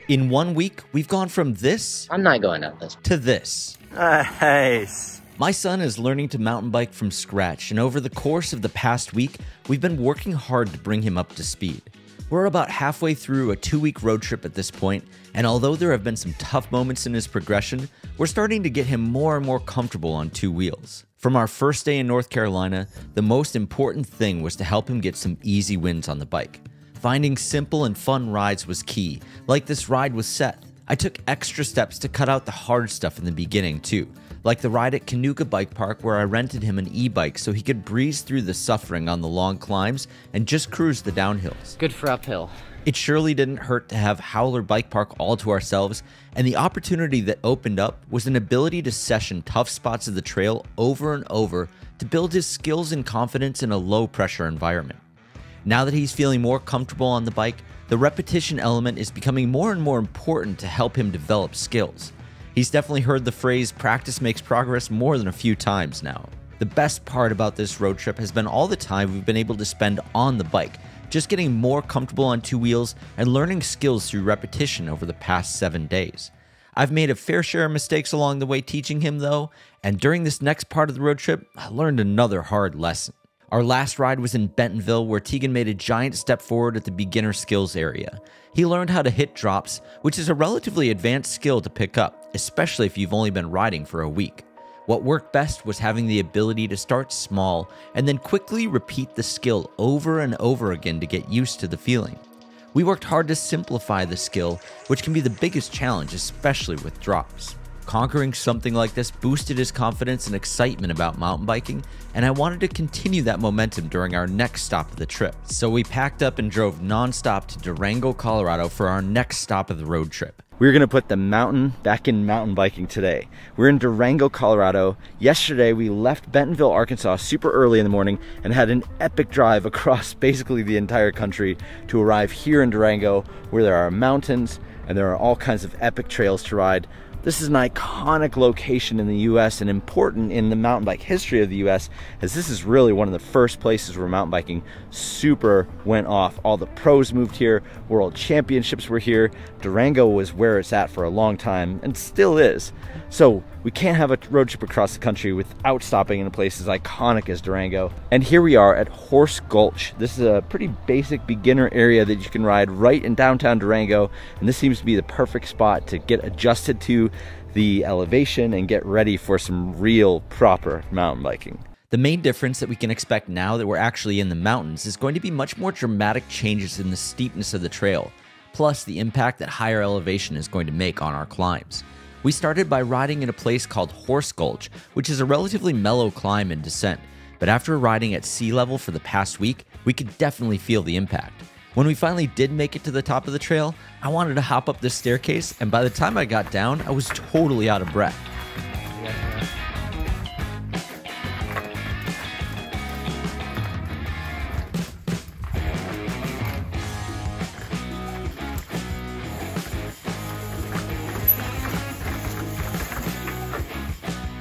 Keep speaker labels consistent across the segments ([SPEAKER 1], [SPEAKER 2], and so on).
[SPEAKER 1] In 1 week, we've gone from this
[SPEAKER 2] I'm not going up this.
[SPEAKER 1] to this.
[SPEAKER 3] Nice.
[SPEAKER 1] My son is learning to mountain bike from scratch, and over the course of the past week, we've been working hard to bring him up to speed. We're about halfway through a 2-week road trip at this point, and although there have been some tough moments in his progression, we're starting to get him more and more comfortable on 2 wheels. From our first day in North Carolina, the most important thing was to help him get some easy wins on the bike. Finding simple and fun rides was key, like this ride with Seth. I took extra steps to cut out the hard stuff in the beginning too, like the ride at Canoga Bike Park where I rented him an e-bike so he could breeze through the suffering on the long climbs and just cruise the downhills.
[SPEAKER 2] Good for uphill.
[SPEAKER 1] It surely didn't hurt to have Howler Bike Park all to ourselves, and the opportunity that opened up was an ability to session tough spots of the trail over and over to build his skills and confidence in a low-pressure environment. Now that he's feeling more comfortable on the bike, the repetition element is becoming more and more important to help him develop skills. He's definitely heard the phrase practice makes progress more than a few times now. The best part about this road trip has been all the time we've been able to spend on the bike, just getting more comfortable on 2 wheels and learning skills through repetition over the past 7 days. I've made a fair share of mistakes along the way teaching him though, and during this next part of the road trip, I learned another hard lesson. Our last ride was in Bentonville where Teegan made a giant step forward at the beginner skills area. He learned how to hit drops, which is a relatively advanced skill to pick up, especially if you've only been riding for a week. What worked best was having the ability to start small and then quickly repeat the skill over and over again to get used to the feeling. We worked hard to simplify the skill, which can be the biggest challenge, especially with drops. Conquering something like this boosted his confidence and excitement about mountain biking, and I wanted to continue that momentum during our next stop of the trip. So we packed up and drove non-stop to Durango, Colorado for our next stop of the road trip.
[SPEAKER 3] We're gonna put the mountain back in mountain biking today. We're in Durango, Colorado. Yesterday, we left Bentonville, Arkansas super early in the morning and had an epic drive across basically the entire country to arrive here in Durango, where there are mountains and there are all kinds of epic trails to ride. This is an iconic location in the US and important in the mountain bike history of the US, as this is really one of the first places where mountain biking super went off. All the pros moved here, world championships were here. Durango was where it's at for a long time and still is. So we can't have a road trip across the country without stopping in a place as iconic as Durango. And here we are at Horse Gulch. This is a pretty basic beginner area that you can ride right in downtown Durango, and this seems to be the perfect spot to get adjusted to the elevation and get ready for some real proper mountain biking.
[SPEAKER 1] The main difference that we can expect now that we're actually in the mountains is going to be much more dramatic changes in the steepness of the trail, plus the impact that higher elevation is going to make on our climbs. We started by riding in a place called Horse Gulch, which is a relatively mellow climb and descent, but after riding at sea level for the past week, we could definitely feel the impact. When we finally did make it to the top of the trail, I wanted to hop up this staircase, and by the time I got down, I was totally out of breath.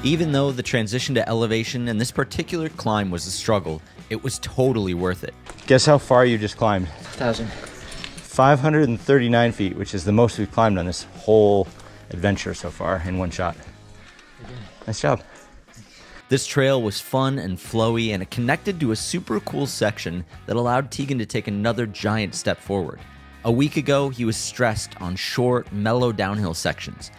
[SPEAKER 1] Even though the transition to elevation and this particular climb was a struggle, it was totally worth it.
[SPEAKER 3] Guess how far you just climbed?
[SPEAKER 2] 1,000.
[SPEAKER 3] 539 feet, which is the most we've climbed on this whole adventure so far in one shot. Nice job.
[SPEAKER 1] This trail was fun and flowy, and it connected to a super cool section that allowed Teegan to take another giant step forward. A week ago, he was stressed on short, mellow downhill sections.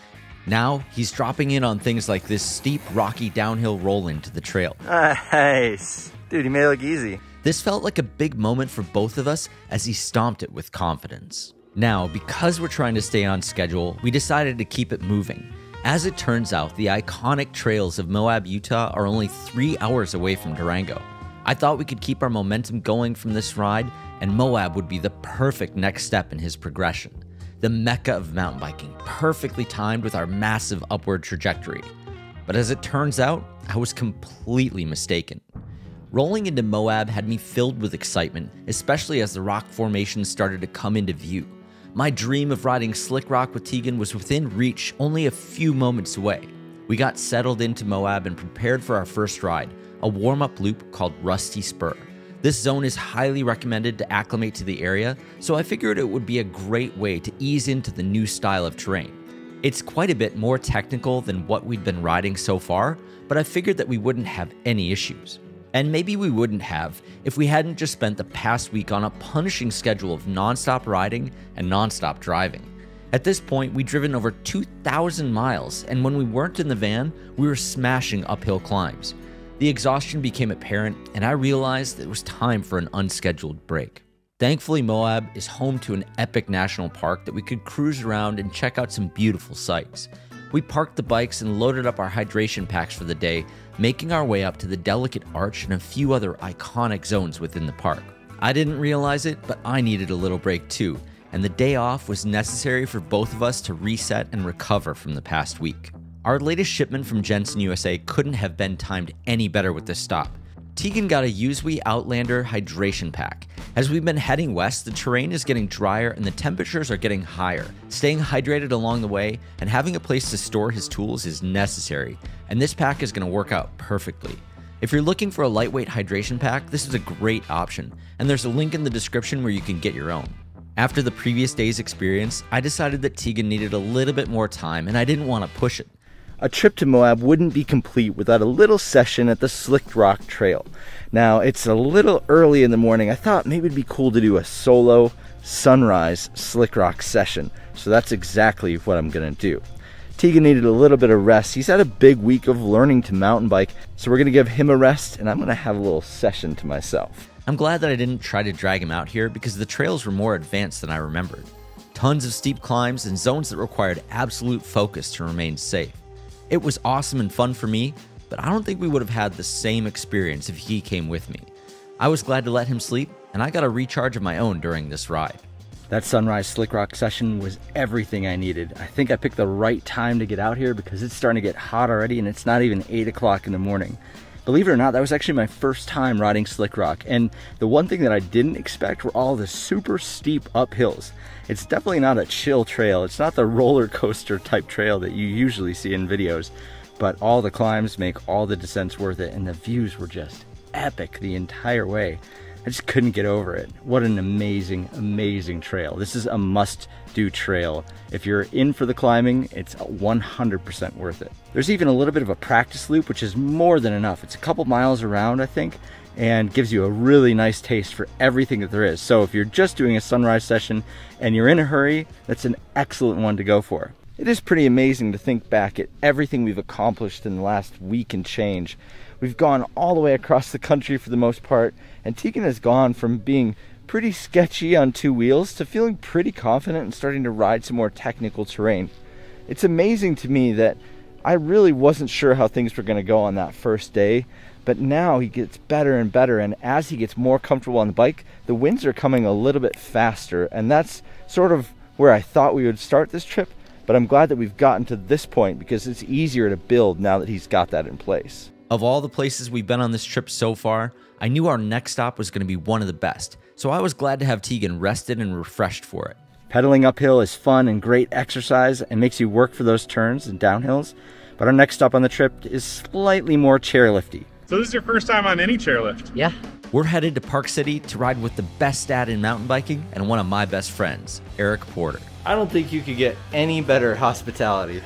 [SPEAKER 1] Now, he's dropping in on things like this steep, rocky downhill roll into the trail.
[SPEAKER 3] Nice. Dude, you made it look easy.
[SPEAKER 1] This felt like a big moment for both of us as he stomped it with confidence. Now, because we're trying to stay on schedule, we decided to keep it moving. As it turns out, the iconic trails of Moab, Utah are only 3 hours away from Durango. I thought we could keep our momentum going from this ride, and Moab would be the perfect next step in his progression. The mecca of mountain biking, perfectly timed with our massive upward trajectory. But as it turns out, I was completely mistaken. Rolling into Moab had me filled with excitement, especially as the rock formations started to come into view. My dream of riding Slickrock with Teegan was within reach, only a few moments away. We got settled into Moab and prepared for our first ride, a warm-up loop called Rusty Spur. This zone is highly recommended to acclimate to the area, so I figured it would be a great way to ease into the new style of terrain. It's quite a bit more technical than what we'd been riding so far, but I figured that we wouldn't have any issues. And maybe we wouldn't have if we hadn't just spent the past week on a punishing schedule of non-stop riding and non-stop driving. At this point, we'd driven over 2,000 miles, and when we weren't in the van, we were smashing uphill climbs. The exhaustion became apparent, and I realized it was time for an unscheduled break. Thankfully, Moab is home to an epic national park that we could cruise around and check out some beautiful sights. We parked the bikes and loaded up our hydration packs for the day, making our way up to the Delicate Arch and a few other iconic zones within the park. I didn't realize it, but I needed a little break too, and the day off was necessary for both of us to reset and recover from the past week. Our latest shipment from Jensen USA couldn't have been timed any better with this stop. Teegan got a Usui Outlander hydration pack. As we've been heading west, the terrain is getting drier and the temperatures are getting higher. Staying hydrated along the way and having a place to store his tools is necessary, and this pack is going to work out perfectly. If you're looking for a lightweight hydration pack, this is a great option, and there's a link in the description where you can get your own. After the previous day's experience, I decided that Teegan needed a little bit more time and I didn't want to push it.
[SPEAKER 3] A trip to Moab wouldn't be complete without a little session at the Slickrock Trail. Now, it's a little early in the morning. I thought maybe it'd be cool to do a solo sunrise Slickrock session. So that's exactly what I'm gonna do. Teegan needed a little bit of rest. He's had a big week of learning to mountain bike, so we're gonna give him a rest and I'm gonna have a little session to myself.
[SPEAKER 1] I'm glad that I didn't try to drag him out here because the trails were more advanced than I remembered. Tons of steep climbs and zones that required absolute focus to remain safe. It was awesome and fun for me, but I don't think we would have had the same experience if he came with me. I was glad to let him sleep, and I got a recharge of my own during this ride.
[SPEAKER 3] That sunrise Slickrock session was everything I needed. I think I picked the right time to get out here because it's starting to get hot already and it's not even 8 o'clock in the morning. Believe it or not, that was actually my first time riding Slickrock, and the one thing that I didn't expect were all the super steep uphills. It's definitely not a chill trail. It's not the roller coaster type trail that you usually see in videos, but all the climbs make all the descents worth it, and the views were just epic the entire way. I just couldn't get over it. What an amazing, amazing trail. This is a must-do trail. If you're in for the climbing, it's 100% worth it. There's even a little bit of a practice loop, which is more than enough. It's a couple miles around, I think, and gives you a really nice taste for everything that there is. So if you're just doing a sunrise session and you're in a hurry, that's an excellent one to go for. It is pretty amazing to think back at everything we've accomplished in the last week and change. We've gone all the way across the country for the most part, and Teegan has gone from being pretty sketchy on two wheels to feeling pretty confident and starting to ride some more technical terrain. It's amazing to me that I really wasn't sure how things were going to go on that first day, but now he gets better and better, and as he gets more comfortable on the bike, the winds are coming a little bit faster, and that's sort of where I thought we would start this trip, but I'm glad that we've gotten to this point because it's easier to build now that he's got that in place.
[SPEAKER 1] Of all the places we've been on this trip so far, I knew our next stop was going to be one of the best, so I was glad to have Teegan rested and refreshed for it.
[SPEAKER 3] Pedaling uphill is fun and great exercise and makes you work for those turns and downhills, but our next stop on the trip is slightly more chairlifty.
[SPEAKER 2] So this is your first time on any chairlift?
[SPEAKER 3] Yeah.
[SPEAKER 1] We're headed to Park City to ride with the best dad in mountain biking and one of my best friends, Eric Porter.
[SPEAKER 3] I don't think you could get any better hospitality.